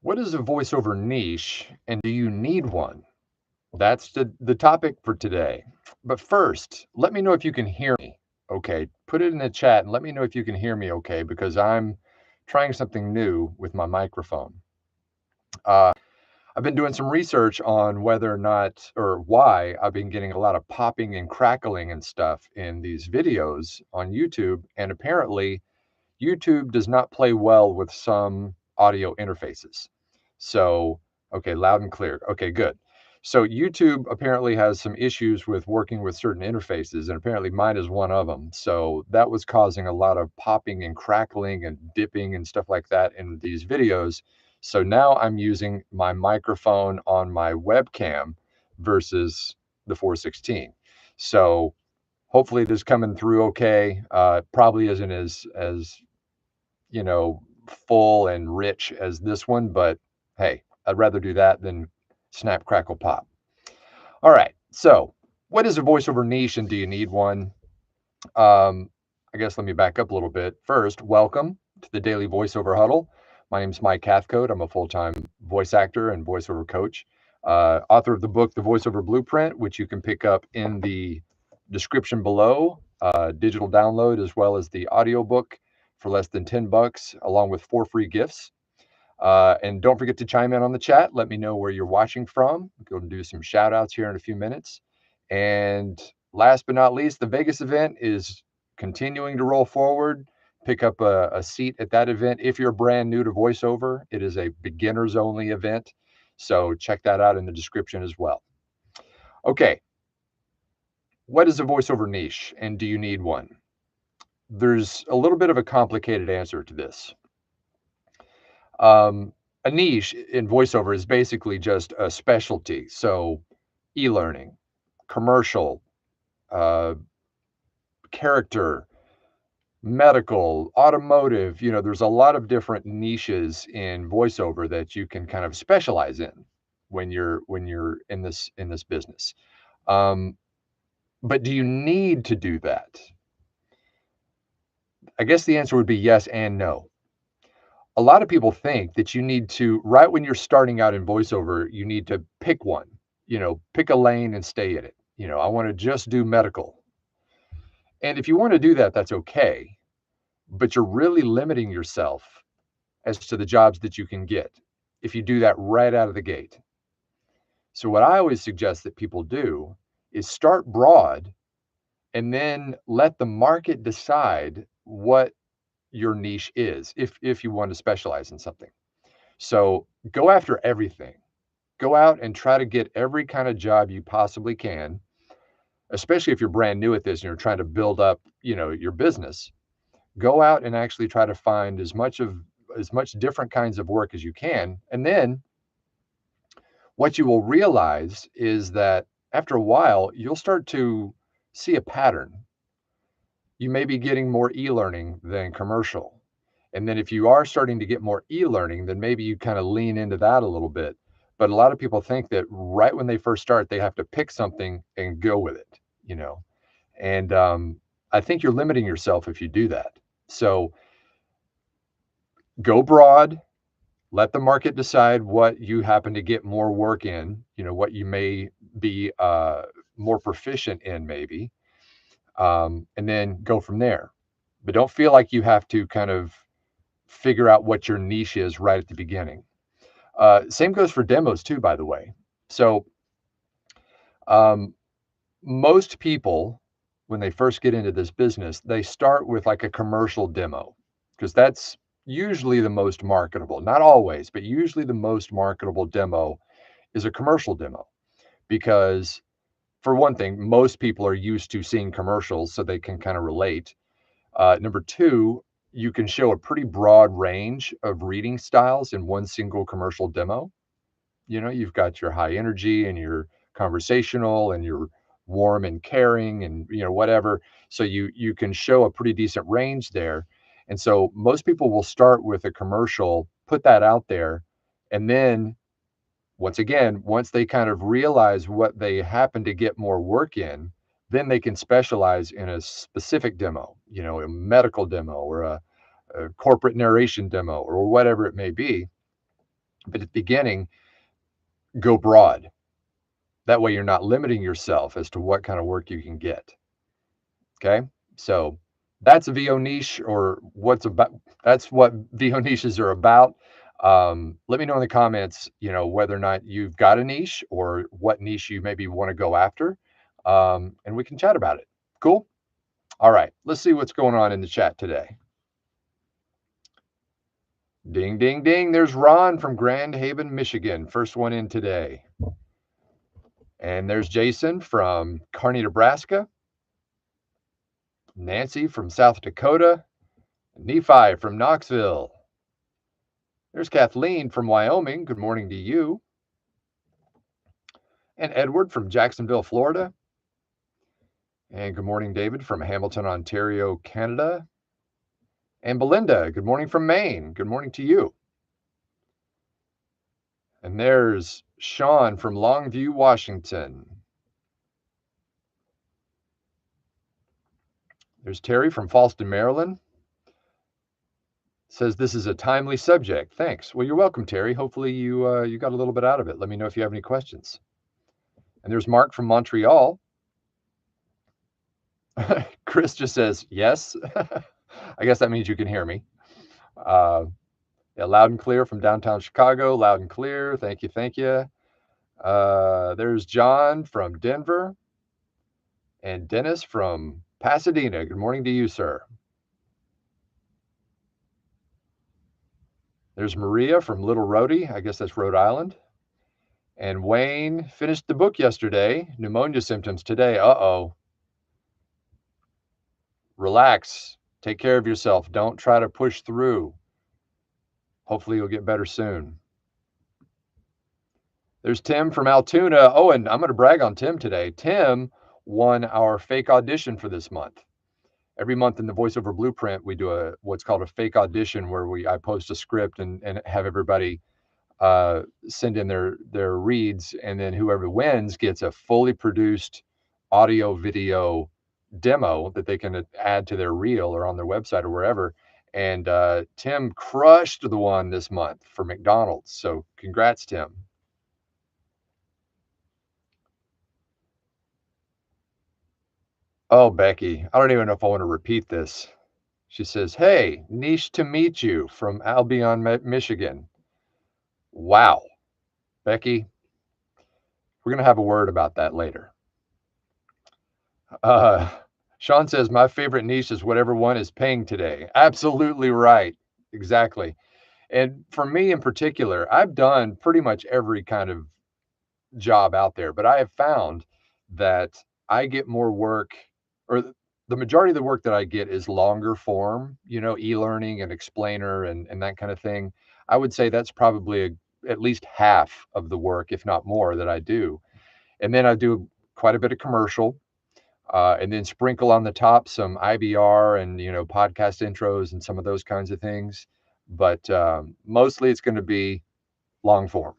What is a voiceover niche and do you need one? That's the topic for today. But first, let me know if you can hear me. Okay. Put it in the chat and let me know if you can hear me okay, because I'm trying something new with my microphone. Uh, I've been doing some research on whether or not or why I've been getting a lot of popping and crackling and stuff in these videos on YouTube. And apparently, YouTube does not play well with some audio interfaces. So, okay, loud and clear. Okay, good. So YouTube apparently has some issues with working with certain interfaces, and apparently mine is one of them. So that was causing a lot of popping and crackling and dipping and stuff like that in these videos. So now I'm using my microphone on my webcam versus the 416. So hopefully it is coming through okay. Probably isn't as you know, full and rich as this one, but hey, I'd rather do that than snap, crackle, pop. All right. So, what is a voiceover niche and do you need one? I guess let me back up a little bit. First, welcome to the Daily Voiceover Huddle. My name is Mike Hathcote. I'm a full time voice actor and voiceover coach, author of the book, The Voiceover Blueprint, which you can pick up in the description below, digital download, as well as the audiobook for less than $10, along with 4 free gifts. And don't forget to chime in on the chat. Let me know where you're watching from. We'll go and do some shout outs here in a few minutes. And last but not least, the Vegas event is continuing to roll forward. Pick up a seat at that event. If you're brand new to voiceover, it is a beginners only event. So check that out in the description as well. Okay. What is a voiceover niche and do you need one? There's a little bit of a complicated answer to this. Um, a niche in voiceover is basically just a specialty. So, e-learning, commercial, uh, character, medical, automotive. There's a lot of different niches in voiceover that you can kind of specialize in when you're in this business. Um, but do you need to do that? I guess the answer would be yes and no. A lot of people think that you need to, right when you're starting out in voiceover, you need to pick one, pick a lane and stay in it. I want to just do medical. And if you want to do that, that's okay. But you're really limiting yourself as to the jobs that you can get if you do that right out of the gate. So, what I always suggest that people do is start broad and then let the market decide what your niche is if you want to specialize in something. So go after everything. Go out and try to get every kind of job you possibly can, especially if you're brand new at this and you're trying to build up, your business. Go out and actually try to find as much different kinds of work as you can. And then what you will realize is that after a while, you'll start to see a pattern. You may be getting more e-learning than commercial. And then if you are starting to get more e-learning, then maybe you kind of lean into that a little bit. But a lot of people think that right when they first start, they have to pick something and go with it, you know. And I think you're limiting yourself if you do that. So go broad, let the market decide what you happen to get more work in, what you may be more proficient in, maybe, and then go from there. But don't feel like you have to kind of figure out what your niche is right at the beginning. Same goes for demos too, by the way. So um, most people, when they first get into this business, they start with like a commercial demo because that's usually the most marketable. Not always, but usually the most marketable demo is a commercial demo because, for one thing, most people are used to seeing commercials, so they can kind of relate. Number two, you can show a pretty broad range of reading styles in one single commercial demo. You've got your high energy and your conversational and your warm and caring and whatever. So you can show a pretty decent range there. And so most people will start with a commercial, put that out there, and then once again, once they kind of realize what they happen to get more work in, then they can specialize in a specific demo, a medical demo or a corporate narration demo or whatever it may be. But at the beginning, go broad. That way you're not limiting yourself as to what kind of work you can get. Okay? So that's a VO niche, or that's what VO niches are about. Let me know in the comments, whether or not you've got a niche or what niche you maybe want to go after. And we can chat about it. Cool? All right, let's see what's going on in the chat today. Ding, ding, ding. There's Ron from Grand Haven, Michigan. First one in today. And there's Jason from Kearney, Nebraska. Nancy from South Dakota. Nephi from Knoxville. There's Kathleen from Wyoming. Good morning to you. And Edward from Jacksonville, Florida. And good morning, David from Hamilton, Ontario, Canada. And Belinda, good morning from Maine. Good morning to you. And there's Sean from Longview, Washington. There's Terry from Falston, Maryland. Says this is a timely subject. Thanks. Well, you're welcome, Terry. Hopefully you got a little bit out of it. Let me know if you have any questions. And there's Mark from Montreal. Chris just says yes. I guess that means you can hear me. Yeah, loud and clear from downtown Chicago. Loud and clear. Thank you. Thank you. There's John from Denver. And Dennis from Pasadena. Good morning to you, sir. There's Maria from Little Rhodey. I guess that's Rhode Island. And Wayne finished the book yesterday. Pneumonia symptoms today. Uh-oh. Relax. Take care of yourself. Don't try to push through. Hopefully you'll get better soon. There's Tim from Altoona. Oh, and I'm going to brag on Tim today. Tim won our fake audition for this month. Every month in the VoiceOver Blueprint, we do what's called a fake audition, where I post a script and have everybody send in their reads, and then whoever wins gets a fully produced audio video demo that they can add to their reel or on their website or wherever. And Tim crushed the one this month for McDonald's. So congrats, Tim. Oh, Becky, I don't even know if I want to repeat this. She says, hey, niche to meet you from Albion, Michigan. Wow. Becky, we're going to have a word about that later. Sean says, my favorite niche is whatever one is paying today. Absolutely right. Exactly. And for me in particular, I've done pretty much every kind of job out there, but I have found that I get more work, or the majority of the work that I get is longer form, e-learning and explainer and that kind of thing. I would say that's probably at least half of the work, if not more, that I do. And then I do quite a bit of commercial, and then sprinkle on the top some IBR and, podcast intros and some of those kinds of things. But mostly it's going to be long form.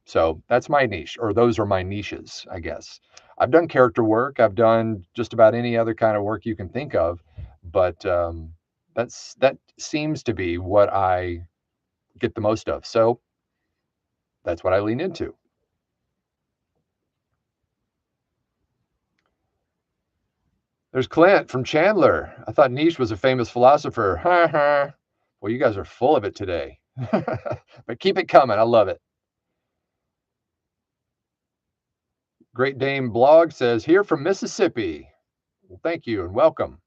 So that's my niche, or those are my niches, I guess. I've done character work. I've done just about any other kind of work you can think of, but that seems to be what I get the most of. So that's what I lean into. There's Clint from Chandler. I thought niche was a famous philosopher. Well, you guys are full of it today. But keep it coming. I love it. Great Dame Blog says, here from Mississippi. Well, thank you and welcome.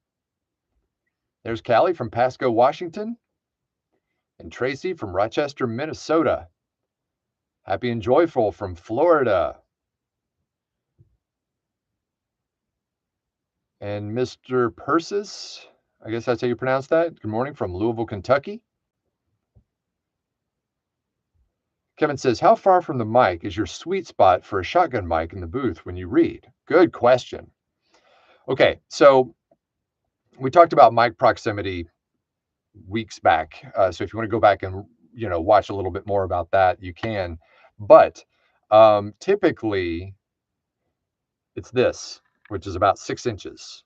There's Callie from Pasco, Washington. And Tracy from Rochester, Minnesota. Happy and Joyful from Florida. And Mr. Persis, I guess that's how you pronounce that. Good morning from Louisville, Kentucky. Kevin says, how far from the mic is your sweet spot for a shotgun mic in the booth when you read? Good question. Okay, so we talked about mic proximity weeks back. So if you want to go back and watch a little bit more about that, you can. But typically it's this, which is about 6 inches.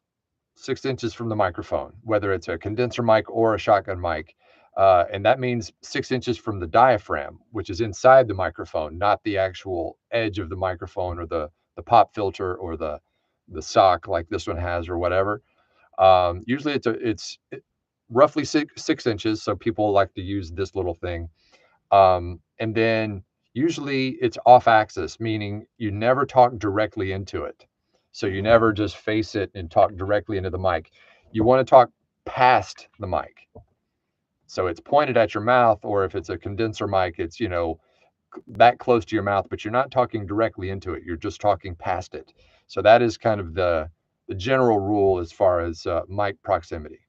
6 inches from the microphone, whether it's a condenser mic or a shotgun mic. And that means 6 inches from the diaphragm, which is inside the microphone, not the actual edge of the microphone or the pop filter or the sock like this one has or whatever. Usually it's roughly 6 inches, so people like to use this little thing. And then usually it's off axis, meaning you never talk directly into it. So you never just face it and talk directly into the mic. You want to talk past the mic. So it's pointed at your mouth, or if it's a condenser mic, it's, that close to your mouth, but you're not talking directly into it. You're just talking past it. So that is kind of the general rule as far as mic proximity.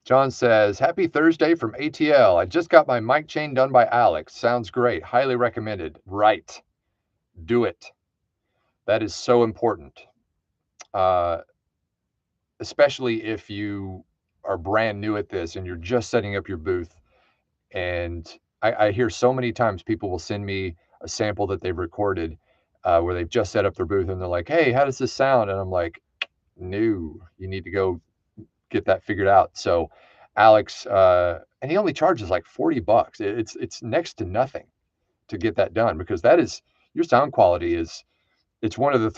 John says, happy Thursday from ATL. I just got my mic chain done by Alex. Sounds great. Highly recommended. Right. Do it. That is so important. Especially if you are brand new at this and you're just setting up your booth. And I hear so many times people will send me a sample that they've recorded where they've just set up their booth and they're like, hey, how does this sound? And I'm like, no, you need to go get that figured out. So Alex, and he only charges like $40. It's next to nothing to get that done, because that is, your sound quality is, it's one of the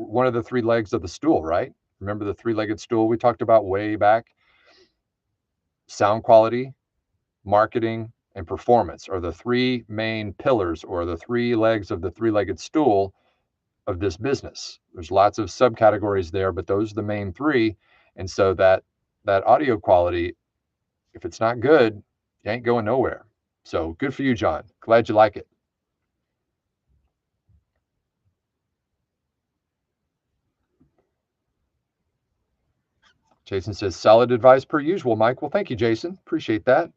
one of the three legs of the stool, right? Remember the three-legged stool we talked about way back? Sound quality, marketing, and performance are the three main pillars, or the three legs of the three-legged stool of this business. There's lots of subcategories there, but those are the main three. And so that audio quality, if it's not good, you ain't going nowhere. So good for you, John. Glad you like it. Jason says, solid advice per usual, Mike. Well, thank you, Jason. Appreciate that.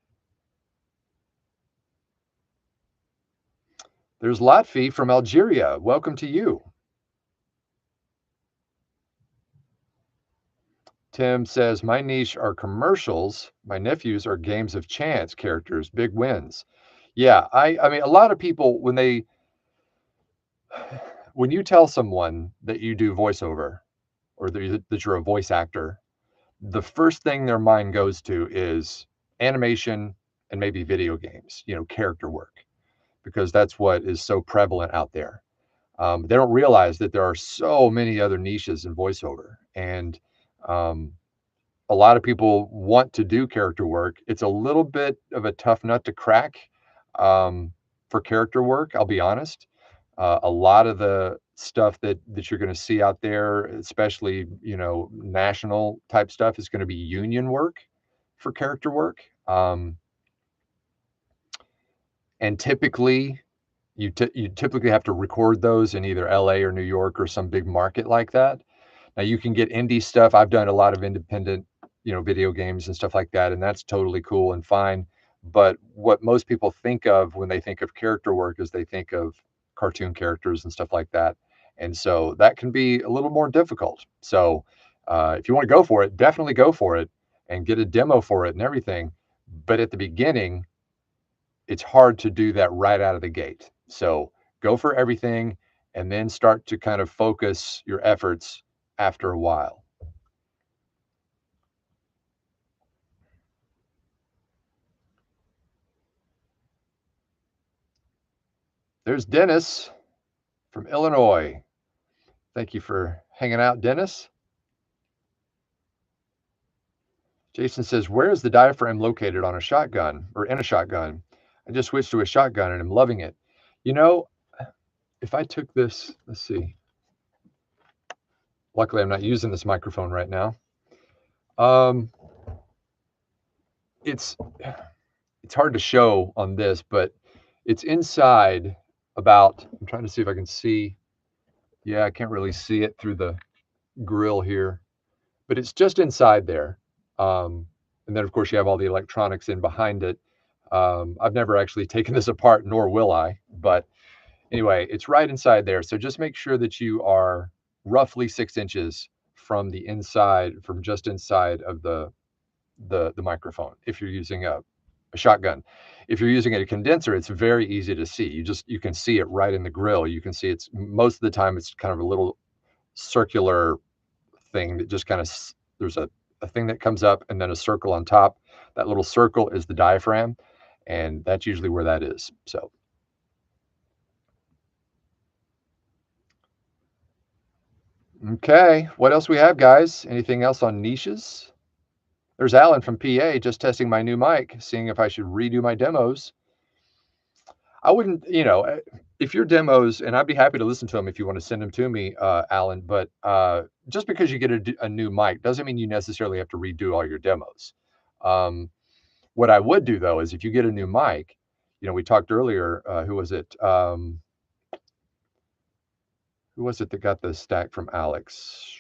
There's Lotfi from Algeria. Welcome to you. Tim says, my niche are commercials. My nephews are games of chance characters, big wins. Yeah, I mean, a lot of people, when you tell someone that you do voiceover, or that you're a voice actor, the first thing their mind goes to is animation and maybe video games, character work, because that's what is so prevalent out there. They don't realize that there are so many other niches in voiceover, and a lot of people want to do character work. It's a little bit of a tough nut to crack for character work, I'll be honest. A lot of the stuff that you're going to see out there, especially, national type stuff, is going to be union work for character work. And typically, you typically have to record those in either LA or New York or some big market like that. Now you can get indie stuff. I've done a lot of independent, video games and stuff like that, and that's totally cool and fine. But what most people think of when they think of character work is they think of cartoon characters and stuff like that. And so that can be a little more difficult. So if you want to go for it, definitely go for it and get a demo for it and everything. But at the beginning, it's hard to do that right out of the gate. So go for everything and then start to kind of focus your efforts after a while. There's Dennis from Illinois. Thank you for hanging out, Dennis. Jason says, where is the diaphragm located on a shotgun or in a shotgun? I just switched to a shotgun and I'm loving it. If I took this, let's see. Luckily, I'm not using this microphone right now. It's hard to show on this, but it's inside about, I'm trying to see if I can see. Yeah, I can't really see it through the grill here, but it's just inside there. And then, of course, you have all the electronics in behind it. I've never actually taken this apart, nor will I. But anyway, it's right inside there. So just make sure that you are roughly 6 inches from the inside, from just inside of the microphone. If you're using a shotgun, if you're using a condenser, it's very easy to see. You can see it right in the grill. You can see it's most of the time it's kind of a little circular thing that just kind of, there's a a thing that comes up and then a circle on top. That little circle is the diaphragm, and that's usually where that is. So, okay, what else we have, guys? Anything else on niches? There's Alan from PA just testing my new mic, seeing if I should redo my demos. I wouldn't, if your demos, and I'd be happy to listen to them if you want to send them to me, Alan, but just because you get a new mic doesn't mean you necessarily have to redo all your demos. What I would do though is if you get a new mic, we talked earlier, who was it? Who was it that got the stack from Alex?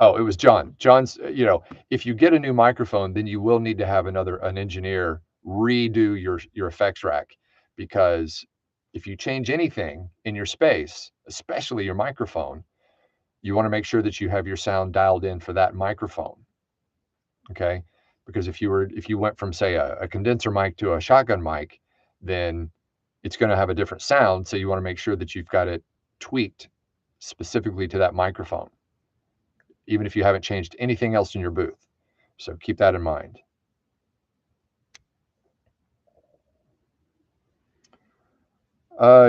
Oh, it was John. John's, if you get a new microphone, then you will need to have an engineer redo your effects rack, because if you change anything in your space, especially your microphone, you want to make sure that you have your sound dialed in for that microphone. Okay? Because if you went from, say, a condenser mic to a shotgun mic, then it's going to have a different sound. So you want to make sure that you've got it tweaked specifically to that microphone, even if you haven't changed anything else in your booth. So keep that in mind.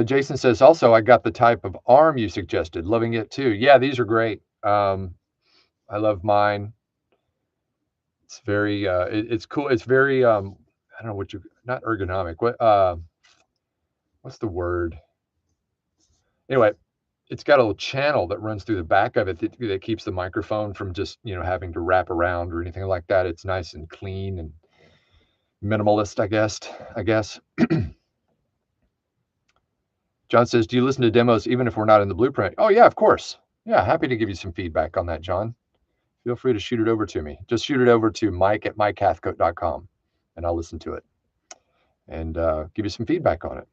Jason says, also, I got the type of arm you suggested. Loving it too. Yeah, these are great. I love mine. It's very, it's cool. It's very, I don't know what not ergonomic. What's the word? Anyway, it's got a little channel that runs through the back of it that keeps the microphone from just, having to wrap around or anything like that. It's nice and clean and minimalist, I guess. John says, do you listen to demos even if we're not in the blueprint? Oh yeah, of course. Yeah, happy to give you some feedback on that, John. Feel free to shoot it over to me. Just shoot it over to mike@mikehathcote.com and I'll listen to it and give you some feedback on it.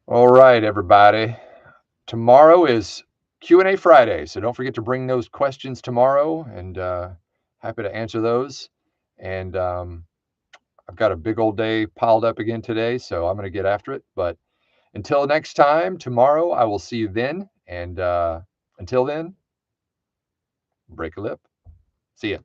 All right, everybody. Tomorrow is Q&A Friday, so don't forget to bring those questions tomorrow, and happy to answer those. And I've got a big old day piled up again today, so I'm going to get after it. But until next time, tomorrow, I will see you then. And until then, break a lip. See ya.